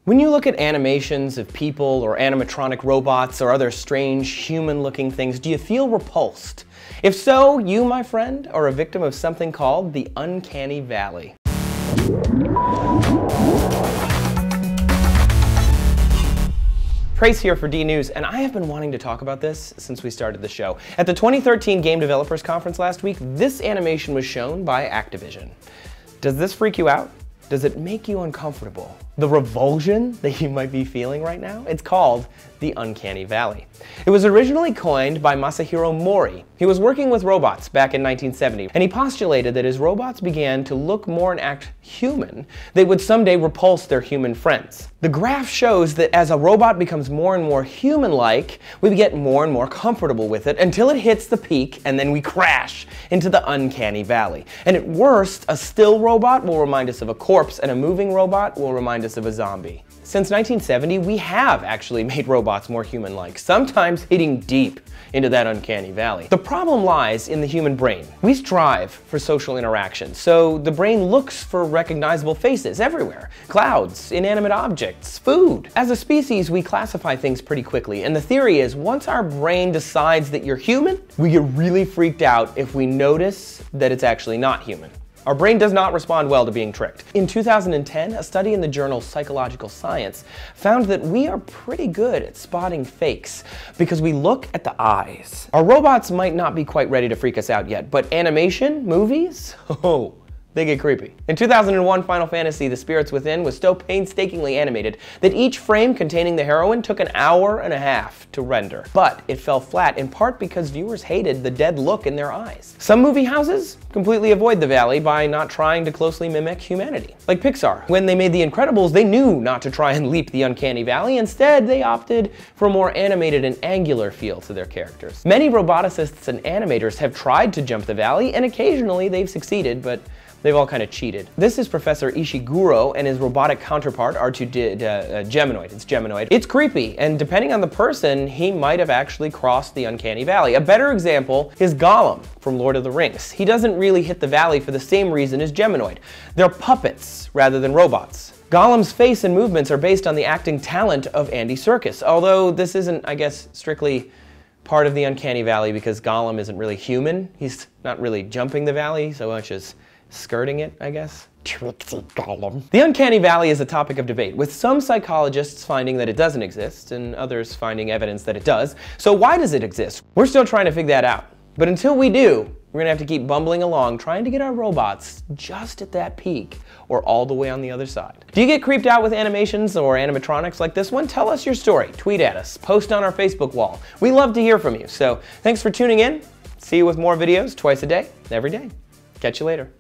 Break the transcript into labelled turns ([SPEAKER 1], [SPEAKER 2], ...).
[SPEAKER 1] When you look at animations of people or animatronic robots or other strange human-looking things, do you feel repulsed? If so, you, my friend, are a victim of something called the Uncanny Valley. Trace here for D News, and I have been wanting to talk about this since we started the show. At the 2013 Game Developers Conference last week, this animation was shown by Activision. Does this freak you out? Does it make you uncomfortable? The revulsion that you might be feeling right now? It's called the Uncanny Valley. It was originally coined by Masahiro Mori. He was working with robots back in 1970, and he postulated that as robots began to look more and act human, they would someday repulse their human friends. The graph shows that as a robot becomes more and more human-like, we get more and more comfortable with it until it hits the peak, and then we crash into the Uncanny Valley. And at worst, a still robot will remind us of a corpse, and a moving robot will remind us of a zombie. Since 1970, we have actually made robots more human-like, sometimes hitting deep into that Uncanny Valley. The problem lies in the human brain. We strive for social interaction, so the brain looks for recognizable faces everywhere. Clouds, inanimate objects, food. As a species, we classify things pretty quickly, and the theory is once our brain decides that you're human, we get really freaked out if we notice that it's actually not human. Our brain does not respond well to being tricked. In 2010, a study in the journal Psychological Science found that we are pretty good at spotting fakes because we look at the eyes. Our robots might not be quite ready to freak us out yet, but animation, movies, oh, they get creepy. In 2001, Final Fantasy: The Spirits Within was so painstakingly animated that each frame containing the heroine took an hour and a half to render. But it fell flat in part because viewers hated the dead look in their eyes. Some movie houses completely avoid the valley by not trying to closely mimic humanity. Like Pixar. When they made The Incredibles, they knew not to try and leap the Uncanny Valley. Instead, they opted for a more animated and angular feel to their characters. Many roboticists and animators have tried to jump the valley, and occasionally they've succeeded, but they've all kind of cheated. This is Professor Ishiguro and his robotic counterpart Geminoid. It's Geminoid. It's creepy, and depending on the person, he might have actually crossed the Uncanny Valley. A better example is Gollum from Lord of the Rings. He doesn't really hit the valley for the same reason as Geminoid. They're puppets rather than robots. Gollum's face and movements are based on the acting talent of Andy Serkis, although this isn't, I guess, strictly part of the Uncanny Valley because Gollum isn't really human. He's not really jumping the valley so much as skirting it, I guess. Tricksy Gollum. The Uncanny Valley is a topic of debate, with some psychologists finding that it doesn't exist and others finding evidence that it does. So why does it exist? We're still trying to figure that out. But until we do, we're gonna have to keep bumbling along trying to get our robots just at that peak or all the way on the other side. Do you get creeped out with animations or animatronics like this one? Tell us your story. Tweet at us. Post on our Facebook wall. We love to hear from you. So thanks for tuning in. See you with more videos twice a day, every day. Catch you later.